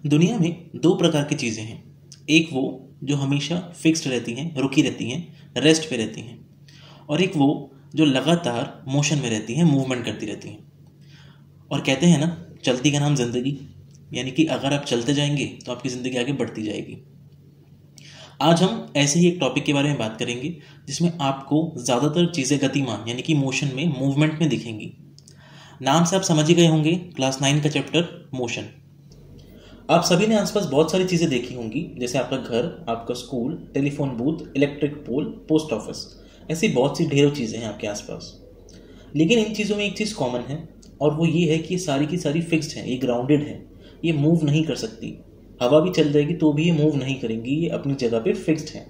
दुनिया में दो प्रकार की चीज़ें हैं। एक वो जो हमेशा फिक्स्ड रहती हैं, रुकी रहती हैं, रेस्ट पे रहती हैं, और एक वो जो लगातार मोशन में रहती हैं, मूवमेंट करती रहती हैं। और कहते हैं ना, चलती का नाम ज़िंदगी। यानी कि अगर आप चलते जाएंगे तो आपकी ज़िंदगी आगे बढ़ती जाएगी। आज हम ऐसे ही एक टॉपिक के बारे में बात करेंगे जिसमें आपको ज़्यादातर चीज़ें गतिमान यानी कि मोशन में, मूवमेंट में दिखेंगी। नाम से आप समझ ही गए होंगे, क्लास 9 का चैप्टर मोशन। आप सभी ने आसपास बहुत सारी चीज़ें देखी होंगी, जैसे आपका घर, आपका school, telephone booth, electric pole, post office. ऐसी बहुत सी ढेरों चीज़ें हैं आपके आसपास। लेकिन इन चीज़ों में एक चीज़ कॉमन है, और वो ये है कि ये सारी की सारी फिक्स्ड हैं, ये ग्राउंडेड है, ये मूव नहीं कर सकती। हवा भी चल जाएगी तो भी ये मूव नहीं करेंगी, ये अपनी जगह पे फिक्स्ड हैं।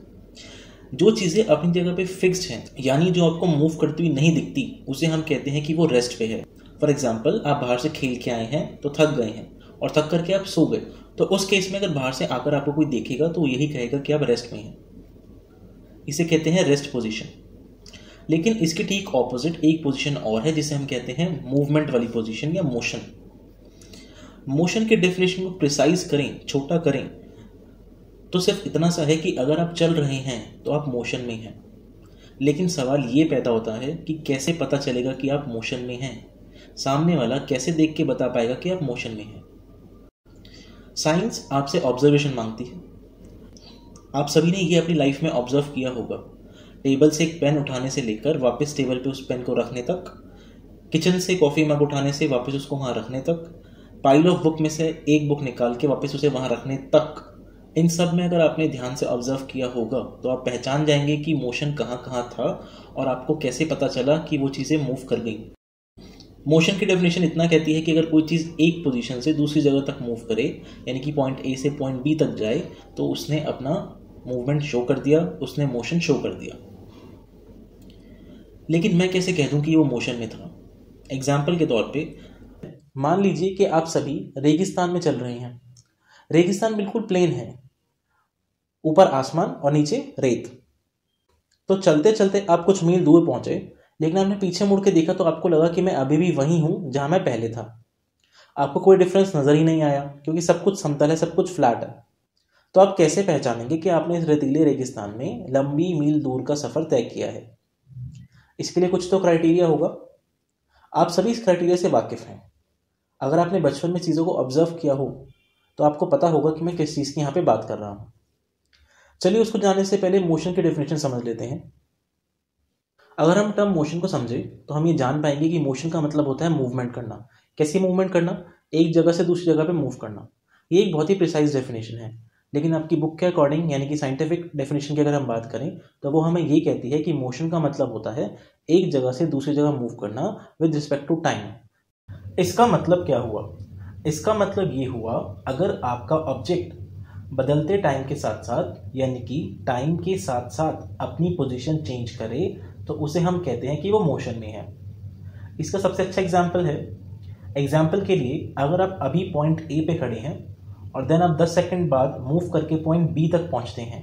जो चीज़ें अपनी जगह पे फिक्स्ड हैं, यानी जो आपको मूव करती हुई नहीं दिखती, उसे हम कहते हैं कि वो रेस्ट पे है। फॉर एग्जाम्पल, आप बाहर से खेल के आए हैं तो थक गए हैं, और थक करके आप सो गए, तो उस केस में अगर बाहर से आकर आपको कोई देखेगा तो वो यही कहेगा कि आप रेस्ट में हैं। इसे कहते हैं रेस्ट पोजीशन। लेकिन इसके ठीक ऑपोजिट एक पोजीशन और है जिसे हम कहते हैं मूवमेंट वाली पोजीशन या मोशन। मोशन के डेफिनेशन को प्रिसाइज करें, छोटा करें, तो सिर्फ इतना सा है कि अगर आप चल रहे हैं तो आप मोशन में हैं। लेकिन सवाल ये पैदा होता है कि कैसे पता चलेगा कि आप मोशन में हैं? सामने वाला कैसे देख के बता पाएगा कि आप मोशन में हैं? साइंस आपसे ऑब्जर्वेशन मांगती है। आप सभी ने ये अपनी लाइफ में ऑब्जर्व किया होगा। टेबल से एक पेन उठाने से लेकर वापस टेबल पे उस पेन को रखने तक, किचन से कॉफ़ी मग उठाने से वापस उसको वहाँ रखने तक, पाइल ऑफ बुक में से एक बुक निकाल के वापस उसे वहाँ रखने तक, इन सब में अगर आपने ध्यान से ऑब्जर्व किया होगा तो आप पहचान जाएंगे कि मोशन कहाँ कहाँ था और आपको कैसे पता चला कि वो चीज़ें मूव कर गई। मोशन की डेफिनेशन इतना कहती है कि अगर कोई चीज़ एक पोजीशन से दूसरी जगह तक मूव करे, यानी कि पॉइंट ए से पॉइंट बी तक जाए, तो उसने अपना मूवमेंट शो कर दिया, उसने मोशन शो कर दिया। लेकिन मैं कैसे कह दूं कि वो मोशन में था? एग्जाम्पल के तौर पे मान लीजिए कि आप सभी रेगिस्तान में चल रहे हैं। रेगिस्तान बिल्कुल प्लेन है, ऊपर आसमान और नीचे रेत। तो चलते चलते आप कुछ मील दूर पहुंचे, लेकिन आपने पीछे मुड़ के देखा तो आपको लगा कि मैं अभी भी वहीं हूं जहां मैं पहले था। आपको कोई डिफरेंस नजर ही नहीं आया, क्योंकि सब कुछ समतल है, सब कुछ फ्लैट है। तो आप कैसे पहचानेंगे कि आपने इस रेतीले रेगिस्तान में लंबी मील दूर का सफर तय किया है? इसके लिए कुछ तो क्राइटेरिया होगा। आप सभी इस क्राइटेरिया से वाकिफ हैं। अगर आपने बचपन में चीज़ों को ऑब्जर्व किया हो तो आपको पता होगा कि मैं किस चीज़ की यहाँ पे बात कर रहा हूँ। चलिए, उसको जानने से पहले मोशन की डेफिनेशन समझ लेते हैं। अगर हम टर्म मोशन को समझे तो हम ये जान पाएंगे कि मोशन का मतलब होता है मूवमेंट करना। कैसी मूवमेंट करना? एक जगह से दूसरी जगह पे मूव करना। ये एक बहुत ही प्रिसाइज डेफिनेशन है, लेकिन आपकी बुक के अकॉर्डिंग, यानी कि साइंटिफिक डेफिनेशन की अगर हम बात करें तो वो हमें ये कहती है कि मोशन का मतलब होता है एक जगह से दूसरी जगह मूव करना विद रिस्पेक्ट टू टाइम। इसका मतलब क्या हुआ? इसका मतलब ये हुआ, अगर आपका ऑब्जेक्ट बदलते टाइम के साथ साथ, यानी कि टाइम के साथ साथ अपनी पोजीशन चेंज करे, तो उसे हम कहते हैं कि वो मोशन में है। इसका सबसे अच्छा एग्जाम्पल है, एग्जाम्पल के लिए, अगर आप अभी पॉइंट ए पे खड़े हैं और देन आप 10 सेकंड बाद मूव करके पॉइंट बी तक पहुंचते हैं,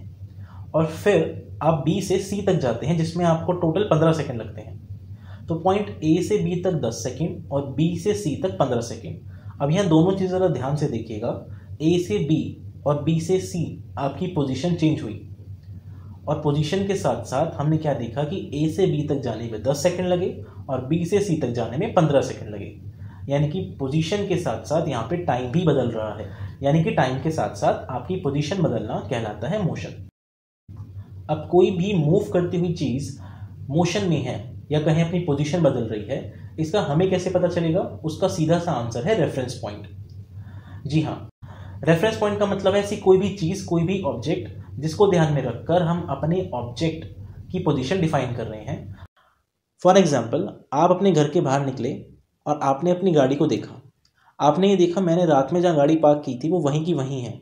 और फिर आप बी से सी तक जाते हैं जिसमें आपको टोटल 15 सेकंड लगते हैं। तो पॉइंट ए से बी तक 10 सेकंड और बी से सी तक 15 सेकंड। अब यहाँ दोनों चीज़ ज़रा ध्यान से देखिएगा, ए से बी और बी से सी आपकी पोजीशन चेंज हुई, और पोजीशन के साथ साथ हमने क्या देखा कि ए से बी तक जाने में 10 सेकंड लगे और बी से सी तक जाने में 15 सेकंड लगे। यानी कि पोजीशन के साथ साथ यहाँ पे टाइम भी बदल रहा है, यानी कि टाइम के साथ साथ आपकी पोजीशन बदलना कहलाता है मोशन। अब कोई भी मूव करती हुई चीज़ मोशन में है या कहीं अपनी पोजीशन बदल रही है, इसका हमें कैसे पता चलेगा? उसका सीधा सा आंसर है रेफरेंस पॉइंट। जी हाँ, रेफरेंस पॉइंट का मतलब है ऐसी कोई भी चीज़, कोई भी ऑब्जेक्ट जिसको ध्यान में रखकर हम अपने ऑब्जेक्ट की पोजीशन डिफाइन कर रहे हैं। फॉर एग्जाम्पल, आप अपने घर के बाहर निकले और आपने अपनी गाड़ी को देखा। आपने ये देखा, मैंने रात में जहाँ गाड़ी पार्क की थी वो वहीं की वहीं है,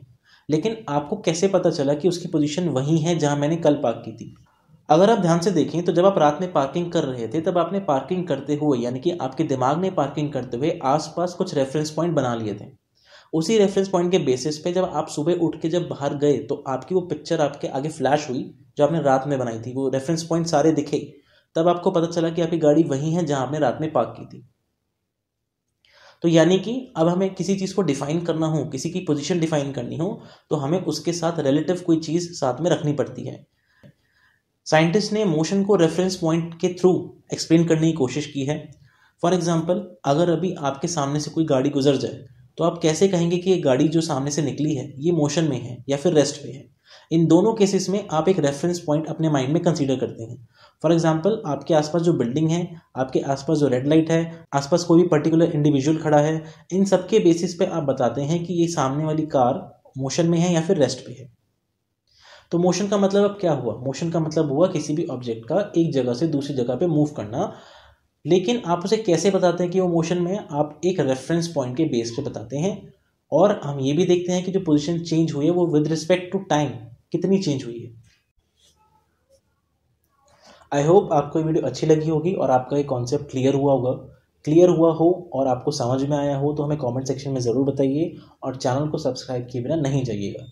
लेकिन आपको कैसे पता चला कि उसकी पोजीशन वहीं है जहाँ मैंने कल पार्क की थी? अगर आप ध्यान से देखें तो जब आप रात में पार्किंग कर रहे थे, तब आपने पार्किंग करते हुए, यानी कि आपके दिमाग ने पार्किंग करते हुए आसपास कुछ रेफरेंस पॉइंट बना लिए थे। उसी रेफरेंस पॉइंट के बेसिस पे जब आप सुबह उठ के जब बाहर गए तो आपकी वो पिक्चर आपके आगे फ्लैश हुई जो आपने रात में बनाई थी, वो रेफरेंस पॉइंट सारे दिखे। तब आपको पता चला कि आपकी गाड़ी वहीं है जहां आपने रात में पार्क की थी। तो यानी कि अब हमें किसी चीज़ को डिफाइन करना हो, किसी की पोजीशन डिफाइन करनी हो, तो हमें उसके साथ रिलेटिव कोई चीज़ साथ में रखनी पड़ती है। साइंटिस्ट ने मोशन को रेफरेंस पॉइंट के थ्रू एक्सप्लेन करने की कोशिश की है। फॉर एग्जाम्पल, अगर अभी आपके सामने से कोई गाड़ी गुजर जाए तो आप कैसे कहेंगे कि ये गाड़ी जो सामने से निकली है ये मोशन में है या फिर रेस्ट पे है। इन दोनों केसेस में आप एक रेफरेंस पॉइंट अपने माइंड में कंसीडर करते हैं। फॉर एग्जाम्पल, आपके आसपास जो बिल्डिंग है, आपके आसपास जो रेड लाइट है, आसपास कोई भी पर्टिकुलर इंडिविजुअल खड़ा है, इन सब के बेसिस पे आप बताते हैं कि ये सामने वाली कार मोशन में है या फिर रेस्ट पे है। तो मोशन का मतलब अब क्या हुआ? मोशन का मतलब हुआ किसी भी ऑब्जेक्ट का एक जगह से दूसरी जगह पे मूव करना। लेकिन आप उसे कैसे बताते हैं कि वो मोशन में है? आप एक रेफरेंस पॉइंट के बेस पे बताते हैं। और हम ये भी देखते हैं कि जो पोजीशन चेंज हुई है वो विद रिस्पेक्ट टू टाइम कितनी चेंज हुई है। आई होप आपको ये वीडियो अच्छी लगी होगी और आपका ये कॉन्सेप्ट क्लियर हुआ होगा। क्लियर हुआ हो और आपको समझ में आया हो तो हमें कमेंट सेक्शन में ज़रूर बताइए और चैनल को सब्सक्राइब किए बिना नहीं जाइएगा।